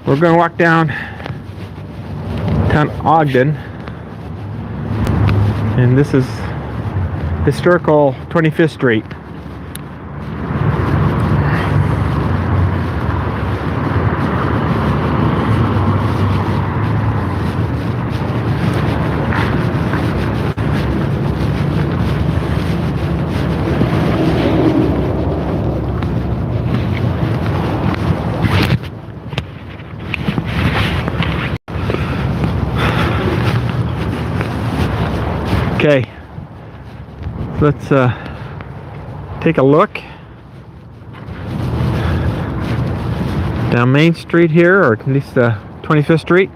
We're going to walk down Ogden, and this is historical 25th Street. Okay, let's take a look down Main Street here, or at least 25th Street,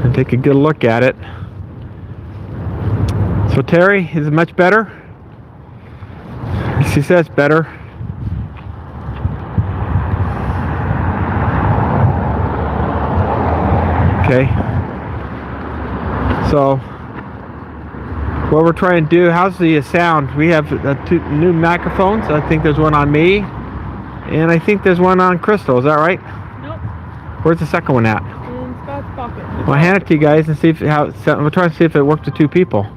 and take a good look at it. So Terry, is it much better? She says better. Okay. So what we're trying to do, how's the sound? We have two new microphones. I think there's one on me, and I think there's one on Crystal. Is that right? Nope. Where's the second one at? In Scott's pocket. Well, I'll hand it to you guys and see if we're trying to see if it works with two people.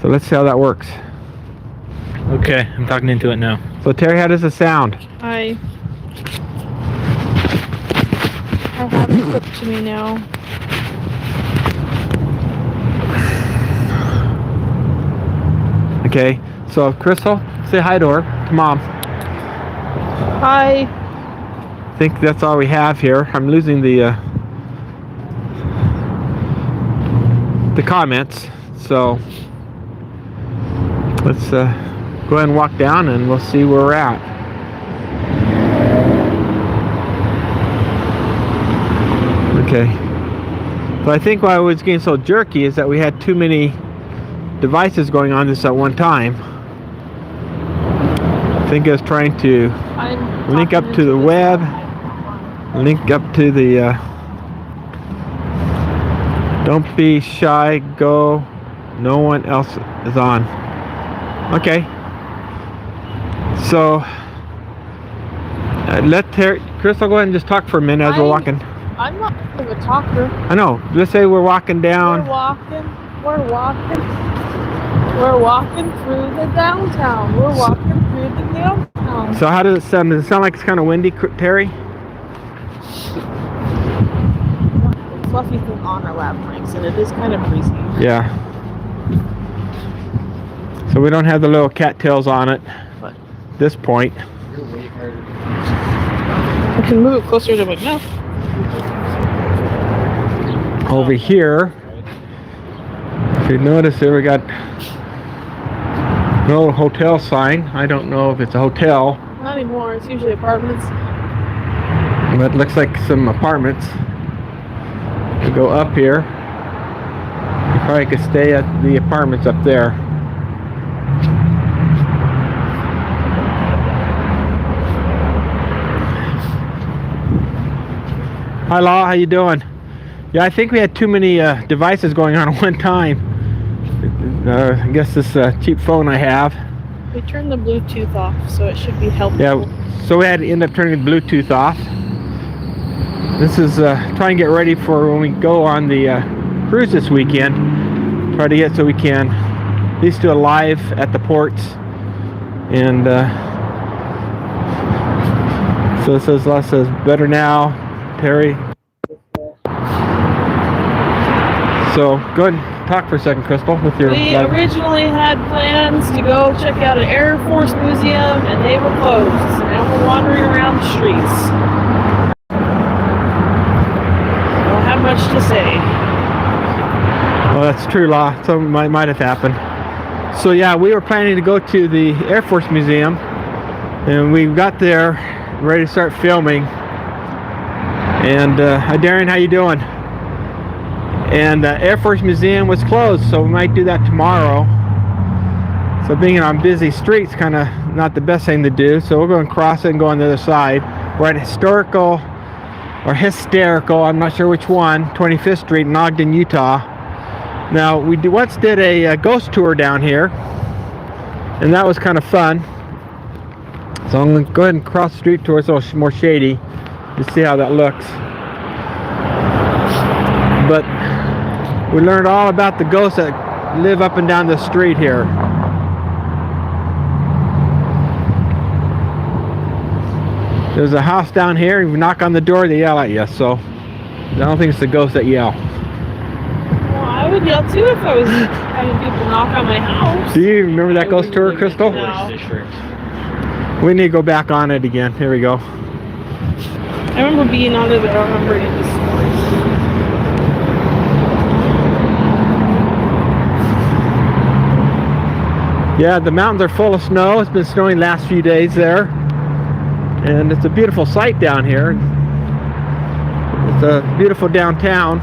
So let's see how that works. Okay, I'm talking into it now. So Terry, how does it sound? I have it clipped to me now. Okay, so Crystal, say hi to her, to Mom. Hi. I think that's all we have here. I'm losing the comments, so let's go ahead and walk down and we'll see where we're at. Okay, so I think why I was getting so jerky is that we had too many devices going on this at one time. I think I was trying to link up to the web, link up to the don't be shy, go, no one else is on. Okay, so let Crystal go ahead and just talk for a minute as we're walking. I'm not a talker. I know, let's say we're walking down. We're walking through the downtown. We're walking through the downtown. So how does it sound? Does it sound like it's kind of windy, Terry? The fluffy thing on our lap mics, and it is kind of breezy. Yeah. So we don't have the little cattails on it at this point. I can move it closer to my mouth. Over here, if you notice there, we got an old hotel sign. I don't know if it's a hotel. Not anymore. It's usually apartments. But it looks like some apartments. To go up here, you probably could stay at the apartments up there. Hi, Law. How you doing? Yeah, I think we had too many devices going on at one time. I guess this cheap phone I have. We turned the Bluetooth off, so it should be helpful. Yeah, so we had to end up turning the Bluetooth off. This is trying to get ready for when we go on the cruise this weekend. Try to get so we can at least do a live at the ports. And so it says, Les says, better now, Terry. So go ahead and talk for a second, Crystal, with your. We originally had plans to go check out an Air Force Museum, and they were closed. So now we're wandering around the streets. Don't have much to say. Well, that's true, Law. Something might have happened. So yeah, we were planning to go to the Air Force Museum, and we got there, ready to start filming. And hi, Darren, how you doing? And the Air Force Museum was closed, so we might do that tomorrow. So being on busy streets, kind of not the best thing to do. So we're going to cross it and go on the other side. We're at hysterical, I'm not sure which one, 25th Street in Ogden, Utah. Now, we once did a ghost tour down here, and that was kind of fun. So I'm going to go ahead and cross the street towards a little more shady to see how that looks. But we learned all about the ghosts that live up and down the street here. There's a house down here. You knock on the door, they yell at you. So I don't think it's the ghosts that yell. Well, I would yell too if I was having people knock on my house. Do you remember that ghost tour, Crystal? No. We need to go back on it again. Here we go. I remember being on it, but I don't remember any of the stories. Yeah, the mountains are full of snow. It's been snowing the last few days there. And it's a beautiful sight down here. It's a beautiful downtown.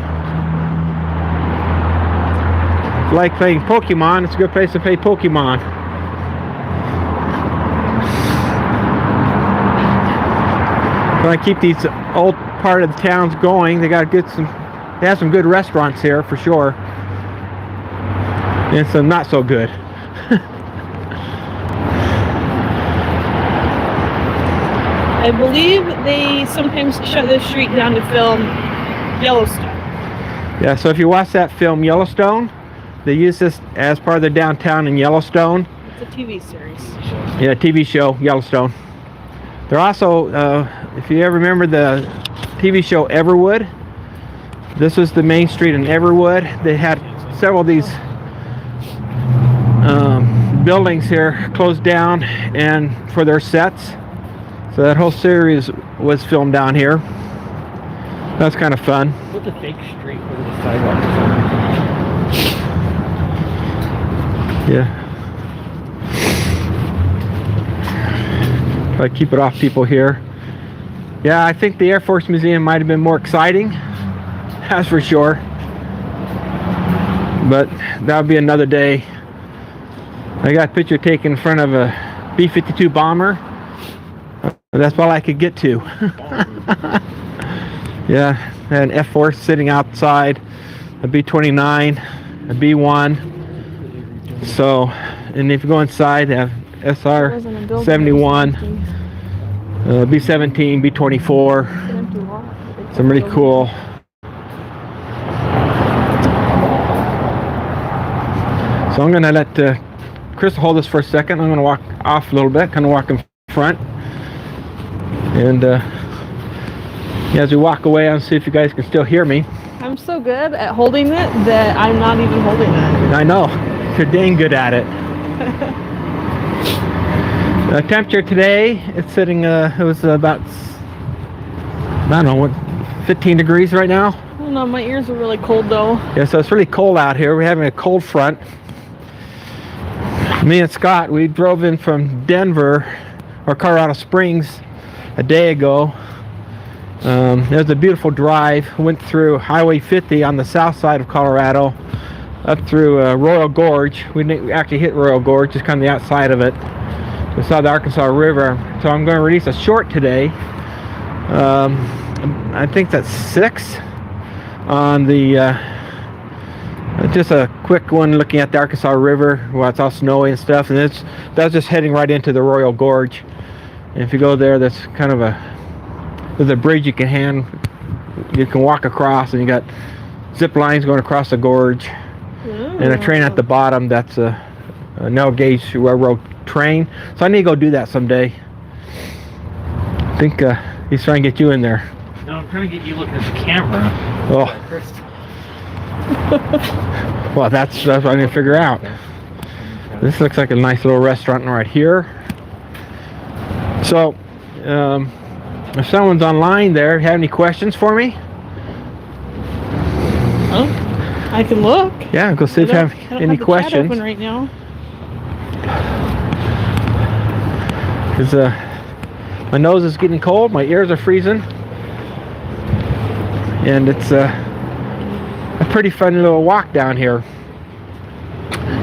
If you like playing Pokemon, it's a good place to play Pokemon. Trying to keep these old part of the towns going. They have some good restaurants here for sure. And some not so good. I believe they sometimes shut this street down to film Yellowstone. Yeah, so if you watch that film Yellowstone, they use this as part of the downtown in Yellowstone. It's a TV series. Yeah, TV show Yellowstone. They're also, if you ever remember the TV show Everwood, this was the main street in Everwood. They had several of these buildings here closed down and for their sets. So that whole series was filmed down here. That's kind of fun. What's a fake street where the sidewalks Yeah. If I keep it off people here. Yeah, I think the Air Force Museum might have been more exciting. That's for sure. But that'll be another day. I got a picture taken in front of a B-52 bomber. That's all I could get to. Yeah, an F-4 sitting outside, a B-29, a B-1. So, and if you go inside, they have SR-71, B-17, B-24. Some really cool. So I'm gonna let Chris hold this for a second. I'm gonna walk off a little bit, kind of walk in front. And as we walk away, I'll see if you guys can still hear me. I'm so good at holding it that I'm not even holding it. I know. You're dang good at it. The temperature today, it's sitting, it was about, I don't know, what, 15 degrees right now? I don't know, my ears are really cold though. Yeah, so it's really cold out here. We're having a cold front. Me and Scott, we drove in from Denver, or Colorado Springs, a day ago. It was a beautiful drive. Went through Highway 50 on the south side of Colorado, up through Royal Gorge. We actually hit Royal Gorge, just kind of the outside of it. We saw the Arkansas River. So I'm going to release a short today. I think that's 6 on the just a quick one looking at the Arkansas River while it's all snowy and stuff. And that's just heading right into the Royal Gorge. And if you go there, that's kind of there's a bridge you can walk across, and you got zip lines going across the gorge. Ooh. And a train at the bottom. That's a narrow gauge railroad train. So I need to go do that someday. I think he's trying to get you in there. No, I'm trying to get you looking at the camera. Oh. Well, that's what I'm going to figure out. This looks like a nice little restaurant right here. So, if someone's online there, have any questions for me? Oh, I can look. Yeah, go see if you have any questions. Open right now. Because my nose is getting cold, my ears are freezing, and it's a pretty fun little walk down here.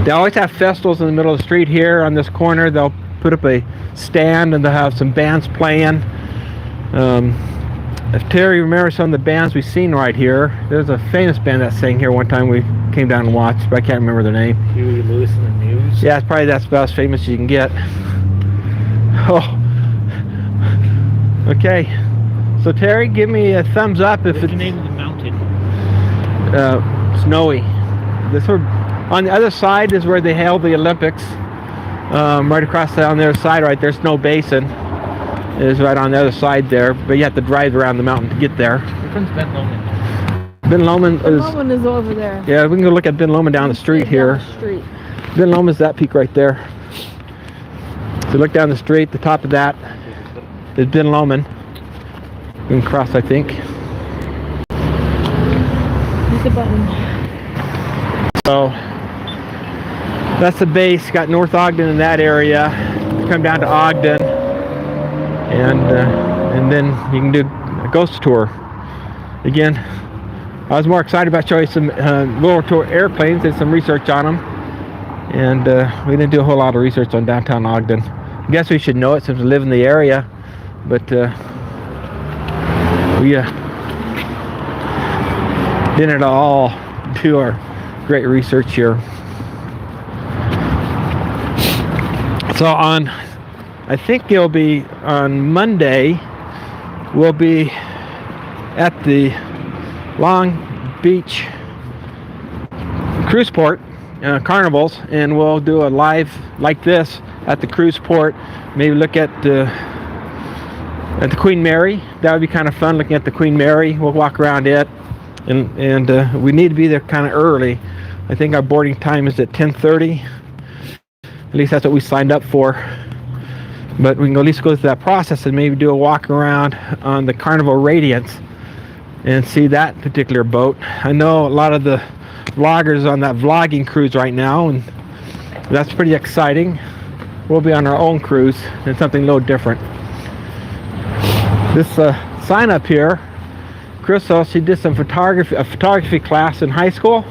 They always have festivals in the middle of the street here on this corner. They'll put up a stand and they'll have some bands playing. If Terry remembers some of the bands we've seen right here, there's a famous band that sang here one time we came down and watched, but I can't remember their name. Huey Lewis and the News? Yeah, it's probably that's about as famous as you can get. Oh, Okay. So Terry, give me a thumbs up if What's it's the name of the mountain? snowy. This one, on the other side is where they held the Olympics. Right across on the other side, right there, Snow Basin is right on the other side there. But you have to drive around the mountain to get there. Which one's Ben Lomond? Ben Lomond The is. woman is over there. Yeah, we can go look at Ben Lomond down the street here. Down the street. Ben Lomond's that peak right there. So look down the street. The top of that is Ben Lomond. We can cross, I think. Hit the button. So that's the base. Got North Ogden in that area. Come down to Ogden, and then you can do a ghost tour. Again, I was more excited about showing some World Tour airplanes and some research on them, and we didn't do a whole lot of research on downtown Ogden. I guess we should know it since we live in the area, but we didn't at all do our great research here. So I think it'll be on Monday, we'll be at the Long Beach cruise port carnivals, and we'll do a live like this at the cruise port. Maybe look at the Queen Mary. That would be kind of fun, looking at the Queen Mary. We'll walk around it, and we need to be there kind of early. I think our boarding time is at 10:30. At least that's what we signed up for. But we can at least go through that process and maybe do a walk around on the Carnival Radiance and see that particular boat. I know a lot of the vloggers on that vlogging cruise right now, and that's pretty exciting. We'll be on our own cruise and something a little different. This sign up here, Crystal, she did some photography class in high school.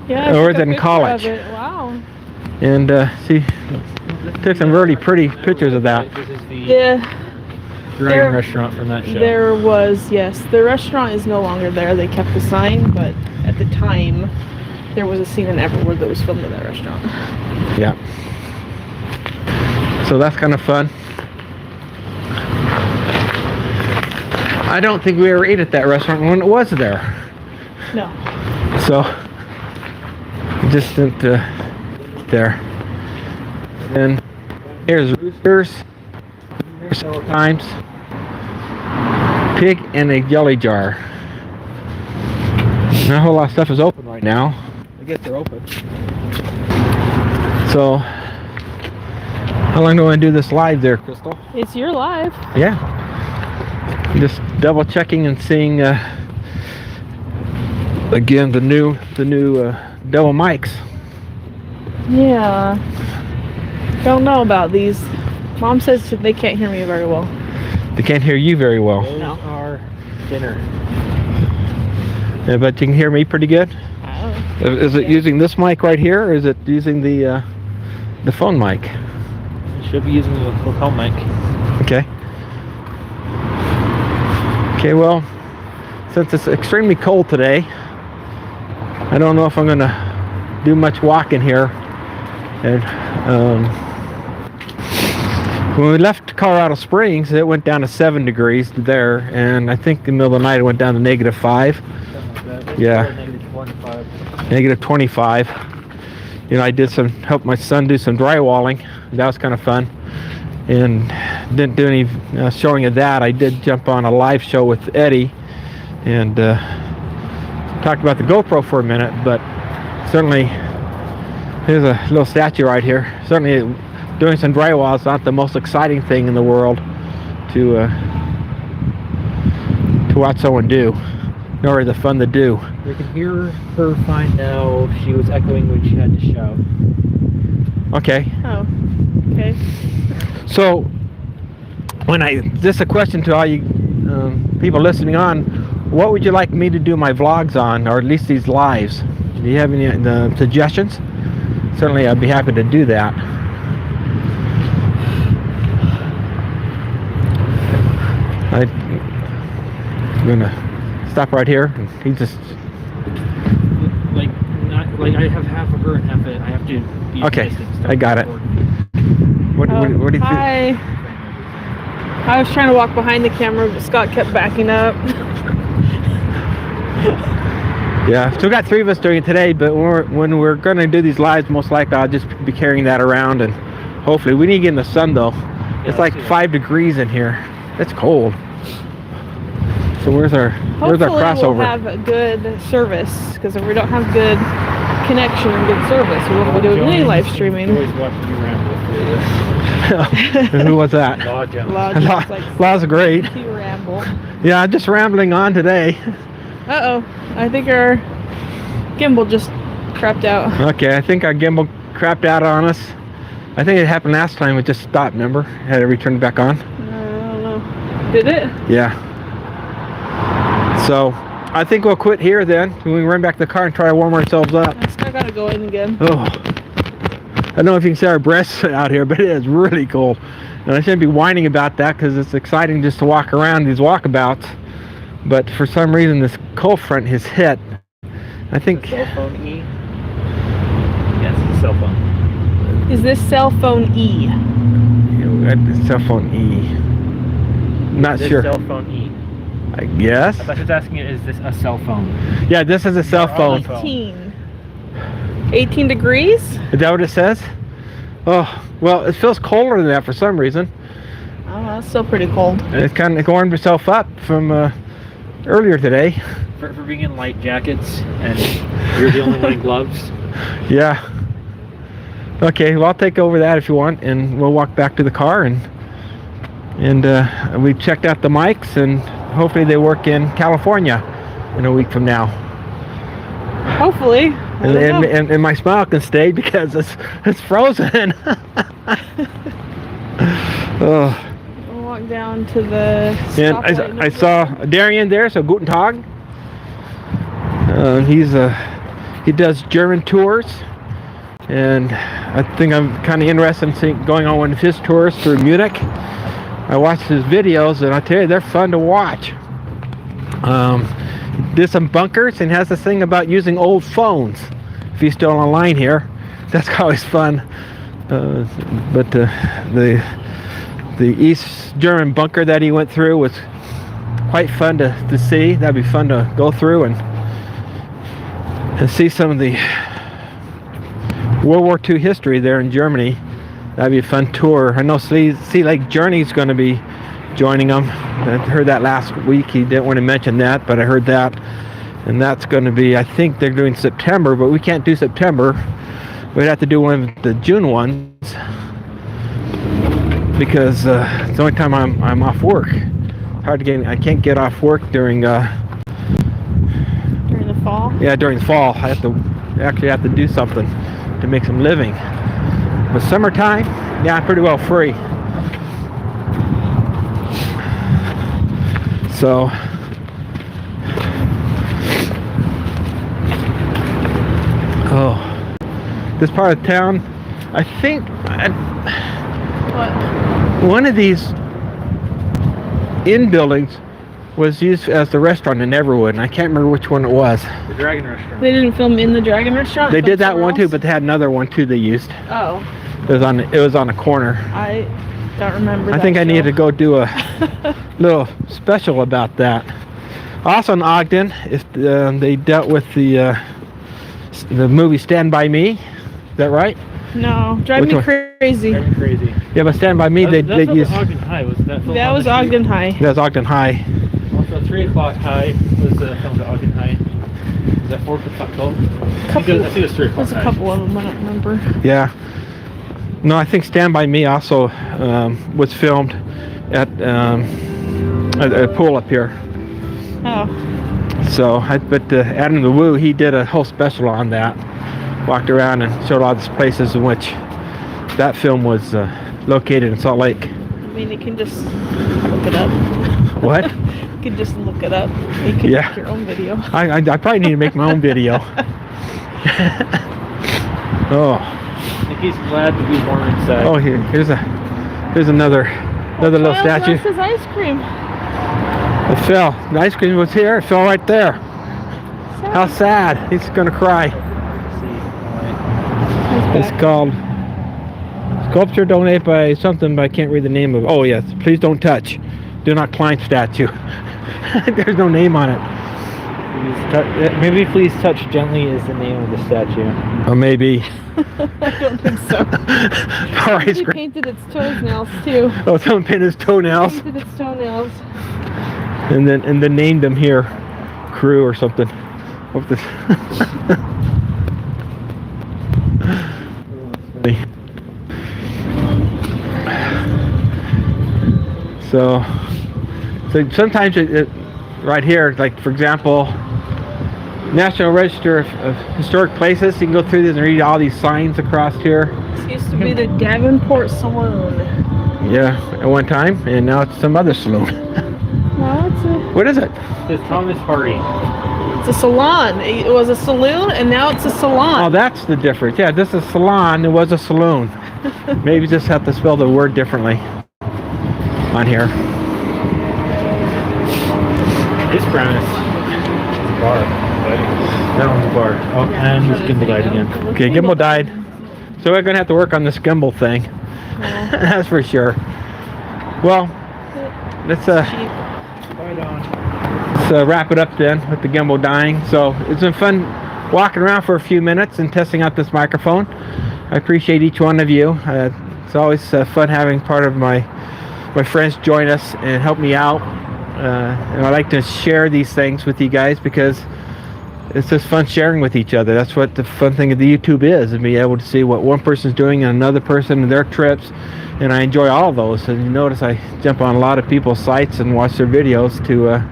Yeah. Or then in college. Wow. And she took some really pretty pictures of that. This is the Yeah. Dragon restaurant from that show. There was, yes. The restaurant is no longer there. They kept the sign, but at the time, there was a scene in Everwood that was filmed in that restaurant. Yeah. So that's kind of fun. I don't think we ever ate at that restaurant when it was there. No. So we just went there. And here's roosters several times. Pig and a jelly jar. Not a whole lot of stuff is open right now. I guess they're open. So how long do I want to do this live there, Crystal? It's your live. Yeah. Just double checking and seeing again the new double mics. Yeah. Don't know about these. Mom says they can't hear me very well. They can't hear you very well. Those are dinner. Yeah, but you can hear me pretty good. Oh. Is it using this mic right here, or is it using the phone mic? You should be using the lapel mic. Okay. Okay, well, since it's extremely cold today, I don't know if I'm gonna do much walking here. And when we left Colorado Springs, it went down to 7 degrees there, and I think in the middle of the night it went down to -5. Yeah. -25. You know, I did helped my son do some drywalling. That was kind of fun. And didn't do any showing of that. I did jump on a live show with Eddie and talked about the GoPro for a minute, but certainly here's a little statue right here. Certainly doing some drywall is not the most exciting thing in the world to watch someone do, nor is it fun to do. We can hear her fine now. She was echoing when she had to shout. Okay. Oh. Okay. So, just a question to all you people listening on, what would you like me to do my vlogs on, or at least these lives? Do you have any suggestions? Certainly, I'd be happy to do that. I'm gonna stop right here. He just Like I have half of her and half of it. I have to. Okay, I got it. What do you think? Hi. I was trying to walk behind the camera, but Scott kept backing up. Yeah, so we got 3 of us doing it today, but when we're going to do these lives, most likely I'll just be carrying that around, and hopefully we need to get in the sun though. It's like 5 degrees in here. It's cold. So where's our crossover? We'll have a good service, because if we don't have good connection and good service, we won't be doing any live streaming. Always watching you ramble. Who was that? Law Jones. Law's great. You ramble. Yeah, I'm just rambling on today. Uh-oh. I think our gimbal just crapped out. Okay, I think our gimbal crapped out on us. I think it happened last time. It just stopped, remember? Had to return it back on. I don't know. Did it? Yeah. So, I think we'll quit here then. We can run back to the car and try to warm ourselves up. I still gotta go in again. Oh. I don't know if you can see our breasts out here, but it is really cold. And I shouldn't be whining about that because it's exciting just to walk around these walkabouts. But for some reason, this cold front has hit. I think. Cell phone E. Yes, it's a cell phone. Is this cell phone E? Cell phone E. Not sure. Cell phone E. I guess. I thought he was asking you, is this a cell phone? Yeah, this is a cell phone. 18 degrees? Is that what it says? Oh, well, it feels colder than that for some reason. Oh, that's still pretty cold. It's kind of warmed itself up from earlier today. For being in light jackets and you're the only one in gloves. Yeah. Okay, well, I'll take over that if you want, and we'll walk back to the car, and we checked out the mics, and hopefully they work in California in a week from now. Hopefully. And my smile can stay because it's frozen. Oh. We'll walk down to the And I saw Darian there, so guten Tag. He does German tours, and I think I'm kind of interested in going on one of his tours through Munich. I watched his videos, and I tell you, they're fun to watch. He did some bunkers and has this thing about using old phones. If he's still online here, that's always fun. But the East German bunker that he went through was quite fun to see. That'd be fun to go through and see some of the World War II history there in Germany. That'd be a fun tour. I know Sea Lake Journey's going to be joining them. I heard that last week. He didn't want to mention that, but I heard that. And that's going to be, I think they're doing September, but we can't do September. We'd have to do one of the June ones because it's the only time I'm off work. It's hard to get. I can't get off work during the fall. Yeah, during the fall. I have to do something to make some living. But summertime, yeah, I'm pretty well free. So, this part of town, I think one of these inn buildings was used as the restaurant in Everwood, and I can't remember which one it was. The Dragon Restaurant. They didn't film in the Dragon Restaurant? They did that one too, but they had another one too they used. Oh. It was on a corner. I don't remember. I think I need to go do a little special about that. Also in Ogden, if they dealt with the movie Stand By Me. Is that right? No, Drive Me Crazy. Drive Me Crazy. Yeah, but Stand By Me, they used. Ogden High was that. That was Ogden High. That was Ogden High. Also, 3 o'clock high was filmed at Ogden High. Is that 4 o'clock? 12? I think it was 3 o'clock. There's a couple of them. I don't remember. Yeah. No, I think Stand By Me also was filmed at a pool up here. Oh. So, but Adam the Woo, he did a whole special on that. Walked around and showed all these places in which that film was located in Salt Lake. I mean, you can just look it up. What? You can just look it up. You can make your own video. I probably need to make my own video. Oh. I think he's glad to be warm inside. Oh, here's another little statue. Lost his ice cream. It fell. The ice cream was here. It fell right there. Sad. How sad. He's gonna cry. It's called Sculpture donated by something, but I can't read the name of. Oh yes, please don't touch. Do not climb statue. There's no name on it. Maybe please touch gently is the name of the statue. Or maybe. I don't think so. All right. He painted its toenails too. Oh, someone painted his toenails. Painted its toenails. And then named them here, crew or something. Hope this. So sometimes right here, like for example, National Register of Historic Places, you can go through this and read all these signs across here. This used to be the Davenport Saloon. Yeah, at one time, and now it's some other saloon. No, it's What is it? It's Thomas Hardy. a salon. It was a saloon, and now it's a salon. Oh, that's the difference. Yeah, this is salon. It was a saloon. Maybe just have to spell the word differently on here. This brown is bar. That one's a bar. Oh, and this gimbal died again. Okay, gimbal died. So we're gonna have to work on this gimbal thing. That's for sure. Well, let's wrap it up then with the gimbal dying. So it's been fun walking around for a few minutes and testing out this microphone. I appreciate each one of you. It's always fun having part of my friends join us and help me out. And I like to share these things with you guys because it's just fun sharing with each other. That's what the fun thing of the YouTube is, and be able to see what one person's doing and another person and their trips. And I enjoy all of those. And you notice I jump on a lot of people's sites and watch their videos to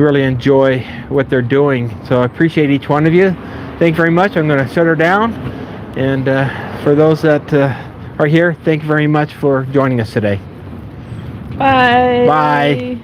really enjoy what they're doing. So I appreciate each one of you. Thank you very much. I'm going to shut her down. And for those that are here, thank you very much for joining us today. Bye. Bye.